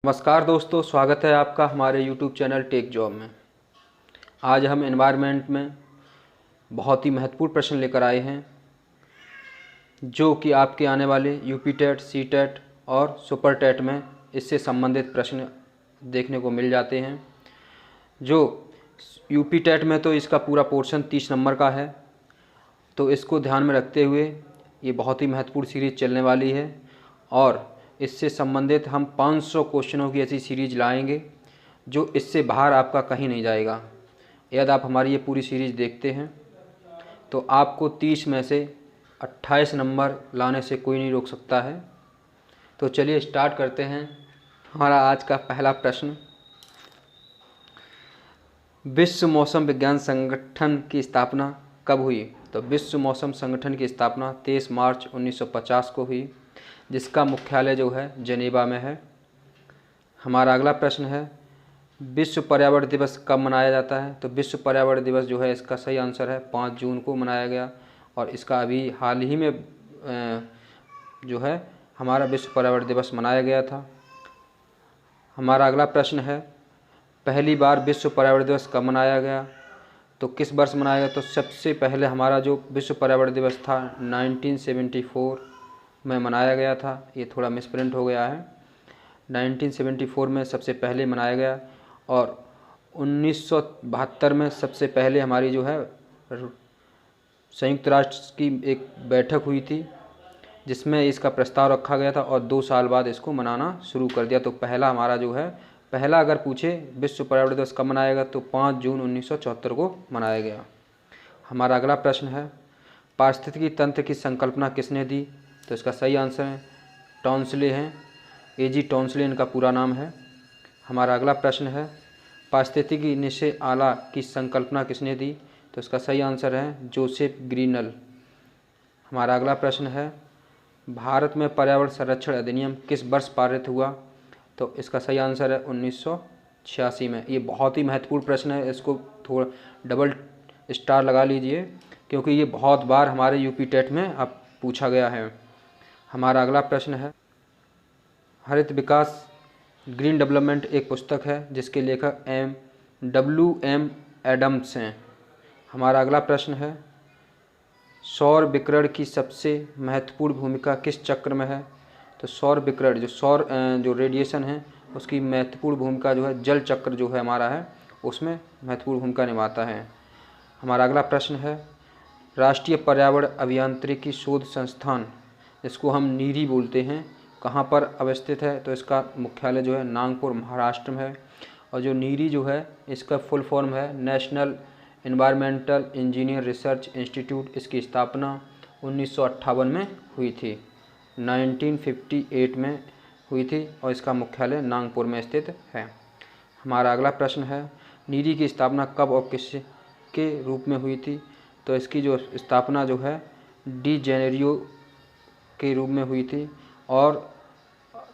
नमस्कार दोस्तों, स्वागत है आपका हमारे YouTube चैनल टेक जॉब में। आज हम एनवायरनमेंट में बहुत ही महत्वपूर्ण प्रश्न लेकर आए हैं जो कि आपके आने वाले यूपी टेट, सी टेट और सुपर टेट में इससे संबंधित प्रश्न देखने को मिल जाते हैं। जो यूपी टेट में तो इसका पूरा पोर्शन 30 नंबर का है, तो इसको ध्यान में रखते हुए ये बहुत ही महत्वपूर्ण सीरीज़ चलने वाली है और इससे संबंधित हम 500 क्वेश्चनों की ऐसी सीरीज लाएंगे जो इससे बाहर आपका कहीं नहीं जाएगा। यदि आप हमारी ये पूरी सीरीज़ देखते हैं तो आपको 30 में से 28 नंबर लाने से कोई नहीं रोक सकता है। तो चलिए स्टार्ट करते हैं। हमारा आज का पहला प्रश्न, विश्व मौसम विज्ञान संगठन की स्थापना कब हुई? तो विश्व मौसम संगठन की स्थापना 23 मार्च 1950 को हुई, जिसका मुख्यालय जो है जेनेवा में है। हमारा अगला प्रश्न है, विश्व पर्यावरण दिवस कब मनाया जाता है? तो विश्व पर्यावरण दिवस जो है इसका सही आंसर है 5 जून को मनाया गया और इसका अभी हाल ही में जो है हमारा विश्व पर्यावरण दिवस मनाया गया था। हमारा अगला प्रश्न है, पहली बार विश्व पर्यावरण दिवस कब मनाया गया? तो किस वर्ष मनाया गया? तो सबसे पहले हमारा जो विश्व पर्यावरण दिवस था 1974 में मनाया गया था। ये थोड़ा मिसप्रिंट हो गया है। 1974 में सबसे पहले मनाया गया और 1972 में सबसे पहले हमारी जो है संयुक्त राष्ट्र की एक बैठक हुई थी जिसमें इसका प्रस्ताव रखा गया था और 2 साल बाद इसको मनाना शुरू कर दिया। तो पहला हमारा जो है, पहला अगर पूछे विश्व पर्यावरण दिवस कब मनाया गया तो 5 जून 1974 को मनाया गया। हमारा अगला प्रश्न है, पारिस्थितिकी तंत्र की संकल्पना किसने दी? तो इसका सही आंसर है टॉन्सले हैं, एजी टॉन्सले इनका पूरा नाम है। हमारा अगला प्रश्न है, पारिस्थितिकी निश्चय आला की संकल्पना किसने दी? तो इसका सही आंसर है जोसेफ ग्रीनल। हमारा अगला प्रश्न है, भारत में पर्यावरण संरक्षण अधिनियम किस वर्ष पारित हुआ? तो इसका सही आंसर है 1986 में। ये बहुत ही महत्वपूर्ण प्रश्न है, इसको थोड़ा डबल स्टार लगा लीजिए क्योंकि ये बहुत बार हमारे यूपी टेट में अब पूछा गया है। हमारा अगला प्रश्न है, हरित विकास ग्रीन डेवलपमेंट एक पुस्तक है जिसके लेखक WM एडम्स हैं। हमारा अगला प्रश्न है, सौर विकिरण की सबसे महत्वपूर्ण भूमिका किस चक्र में है? तो सौर विकिरण जो रेडिएशन है उसकी महत्वपूर्ण भूमिका जो है जल चक्र जो है हमारा है उसमें महत्वपूर्ण भूमिका निभाता है। हमारा अगला प्रश्न है, राष्ट्रीय पर्यावरण अभियांत्रिकी शोध संस्थान, इसको हम नीरी बोलते हैं, कहाँ पर अवस्थित है? तो इसका मुख्यालय जो है नागपुर महाराष्ट्र में है और जो नीरी जो है इसका फुल फॉर्म है national environmental engineer research institute. इसकी स्थापना 1958 में हुई थी, 1958 में हुई थी और इसका मुख्यालय नागपुर में स्थित है। हमारा अगला प्रश्न है, नीरी की स्थापना कब और किसके रूप में हुई थी? तो इसकी जो स्थापना जो है डी जेनेरियो के रूप में हुई थी और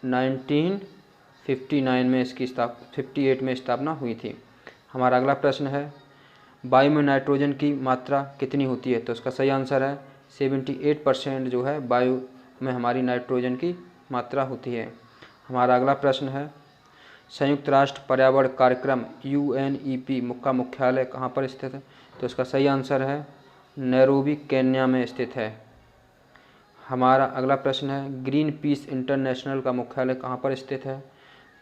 1959 में इसकी 58 में स्थापना हुई थी। हमारा अगला प्रश्न है, वायु में नाइट्रोजन की मात्रा कितनी होती है? तो इसका सही आंसर है 78% जो है वायु में हमारी नाइट्रोजन की मात्रा होती है। हमारा अगला प्रश्न है, संयुक्त राष्ट्र पर्यावरण कार्यक्रम UNEP का मुख्यालय कहाँ पर स्थित है? तो इसका सही आंसर है नैरोबी केन्या में स्थित है। हमारा अगला प्रश्न है, ग्रीन पीस इंटरनेशनल का मुख्यालय कहाँ पर स्थित है?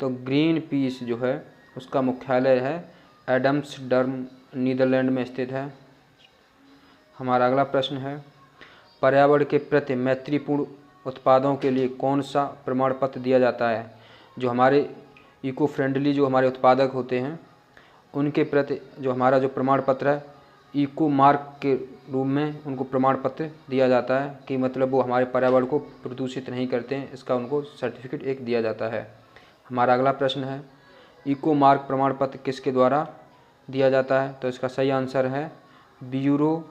तो ग्रीन पीस जो है उसका मुख्यालय है एडम्सडर्म नीदरलैंड में स्थित है। हमारा अगला प्रश्न है, पर्यावरण के प्रति मैत्रीपूर्ण उत्पादों के लिए कौन सा प्रमाण पत्र दिया जाता है? जो हमारे इको फ्रेंडली जो हमारे उत्पादक होते हैं उनके प्रति जो हमारा जो प्रमाण पत्र है इको मार्क के रूप में उनको प्रमाण पत्र दिया जाता है कि मतलब वो हमारे पर्यावरण को प्रदूषित नहीं करते हैं, इसका उनको सर्टिफिकेट एक दिया जाता है। हमारा अगला प्रश्न है, इको मार्क प्रमाण पत्र किसके द्वारा दिया जाता है? तो इसका सही आंसर है ब्यूरो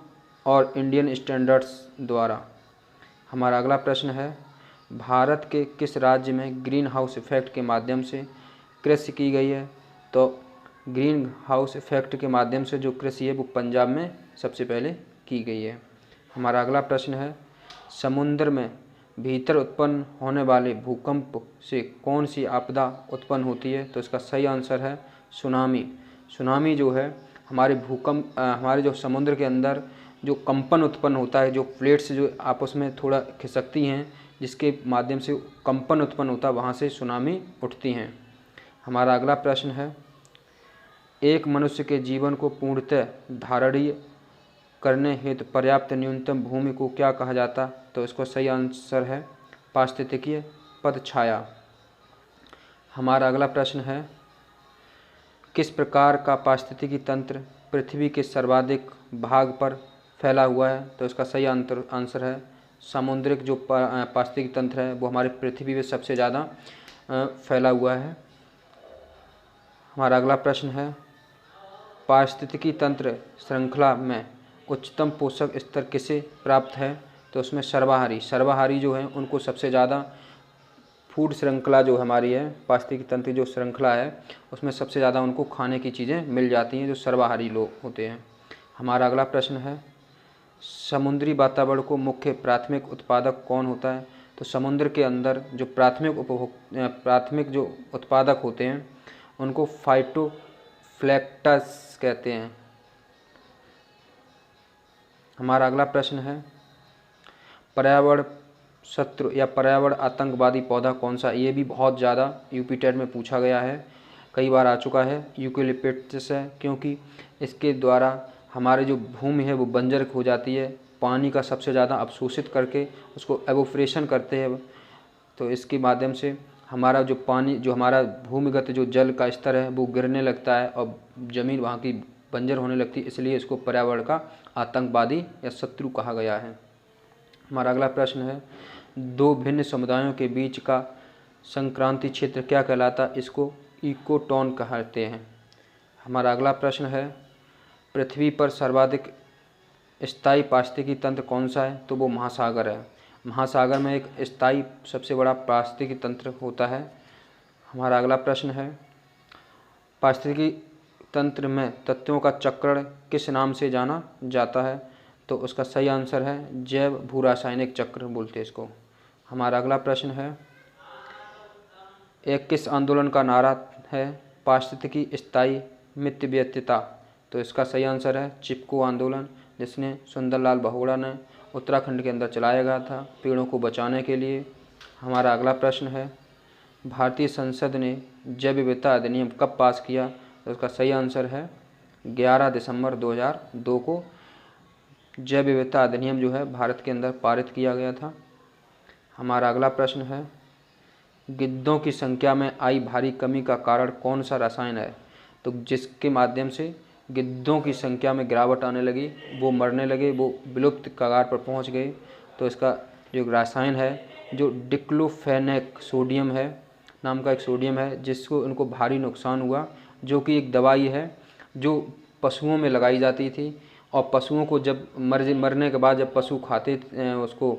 और इंडियन स्टैंडर्ड्स द्वारा। हमारा अगला प्रश्न है, भारत के किस राज्य में ग्रीन हाउस इफेक्ट के माध्यम से कृषि की गई है? तो ग्रीन हाउस इफेक्ट के माध्यम से जो कृषि है वो पंजाब में सबसे पहले की गई है। हमारा अगला प्रश्न है, समुद्र में भीतर उत्पन्न होने वाले भूकंप से कौन सी आपदा उत्पन्न होती है? तो इसका सही आंसर है सुनामी। सुनामी जो है हमारे जो समुद्र के अंदर जो कंपन उत्पन्न होता है, जो प्लेट्स जो आपस में थोड़ा खिसकती हैं, जिसके माध्यम से कंपन उत्पन्न होता है, वहाँ से सुनामी उठती हैं। हमारा अगला प्रश्न है, एक मनुष्य के जीवन को पूर्णतः धारणीय करने हेतु पर्याप्त न्यूनतम भूमि को क्या कहा जाता? तो इसको सही आंसर है पारिस्थितिकीय पद छाया। हमारा अगला प्रश्न है, किस प्रकार का पारिस्थितिकी तंत्र पृथ्वी के सर्वाधिक भाग पर फैला हुआ है? तो इसका सही आंसर है सामुद्रिक जो पारिस्थितिकी तंत्र है वो हमारी पृथ्वी पे सबसे ज़्यादा फैला हुआ है। हमारा अगला प्रश्न है, पारिस्थितिकी तंत्र श्रृंखला में उच्चतम पोषक स्तर किसे प्राप्त है? तो उसमें सर्वाहारी जो हैं उनको सबसे ज़्यादा फूड श्रृंखला जो हमारी है, पारिस्थितिकी तंत्र जो श्रृंखला है, उसमें सबसे ज़्यादा उनको खाने की चीज़ें मिल जाती हैं जो सर्वाहारी लोग होते हैं। हमारा अगला प्रश्न है, समुद्री वातावरण को मुख्य प्राथमिक उत्पादक कौन होता है? तो समुद्र के अंदर जो प्राथमिक जो उत्पादक होते हैं उनको फाइटोप्लैंक्टन्स कहते हैं। हमारा अगला प्रश्न है, पर्यावरण शत्रु या पर्यावरण आतंकवादी पौधा कौन सा? ये भी बहुत ज़्यादा यूपी टेट में पूछा गया है, कई बार आ चुका है। यूकेलिप्टस है, क्योंकि इसके द्वारा हमारी जो भूमि है वो बंजर हो जाती है, पानी का सबसे ज़्यादा अवशोषित करके उसको एवोप्रेशन करते हैं, तो इसके माध्यम से हमारा जो पानी जो हमारा भूमिगत जो जल का स्तर है वो गिरने लगता है और ज़मीन वहाँ की बंजर होने लगती है, इसलिए इसको पर्यावरण का आतंकवादी या शत्रु कहा गया है। हमारा अगला प्रश्न है, दो भिन्न समुदायों के बीच का संक्रांति क्षेत्र क्या कहलाता? इसको इकोटोन कहते हैं। हमारा अगला प्रश्न है, पृथ्वी पर सर्वाधिक स्थायी पारिस्थितिकी तंत्र कौन सा है? तो वो महासागर है। महासागर में एक स्थायी सबसे बड़ा पारिस्थितिकी तंत्र होता है। हमारा अगला प्रश्न है, पारिस्थितिकी तंत्र में तत्वों का चक्रण किस नाम से जाना जाता है? तो उसका सही आंसर है जैव भू रासायनिक चक्र बोलते हैं इसको। हमारा अगला प्रश्न है, एक किस आंदोलन का नारा है पारिस्थितिकी स्थायी मितव्ययिता? तो इसका सही आंसर है चिपको आंदोलन, जिसने सुंदरलाल बहुगुणा ने उत्तराखंड के अंदर चलाया गया था पेड़ों को बचाने के लिए। हमारा अगला प्रश्न है, भारतीय संसद ने जैव विविधता अधिनियम कब पास किया? तो इसका सही आंसर है 11 दिसंबर 2002 को जैव विविधता अधिनियम जो है भारत के अंदर पारित किया गया था। हमारा अगला प्रश्न है, गिद्धों की संख्या में आई भारी कमी का कारण कौन सा रसायन है? तो जिसके माध्यम से गिद्धों की संख्या में गिरावट आने लगी, वो मरने लगे, वो विलुप्त कगार पर पहुंच गए, तो इसका जो रसायन है जो डिक्लोफेनेक सोडियम है नाम का एक सोडियम है, जिसको उनको भारी नुकसान हुआ, जो कि एक दवाई है जो पशुओं में लगाई जाती थी, और पशुओं को जब मरने के बाद जब पशु खाते उसको,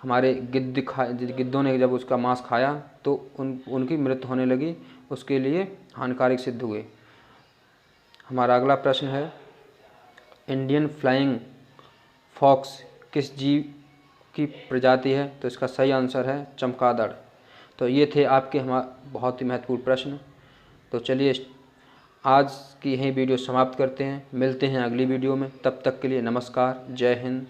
हमारे गिद्धों ने जब उसका मांस खाया तो उनकी मृत्यु होने लगी, उसके लिए हानिकारक सिद्ध हुए। हमारा अगला प्रश्न है, इंडियन फ्लाइंग फॉक्स किस जीव की प्रजाति है? तो इसका सही आंसर है चमगादड़। तो ये थे आपके बहुत ही महत्वपूर्ण प्रश्न। तो चलिए आज की यही वीडियो समाप्त करते हैं, मिलते हैं अगली वीडियो में, तब तक के लिए नमस्कार, जय हिंद।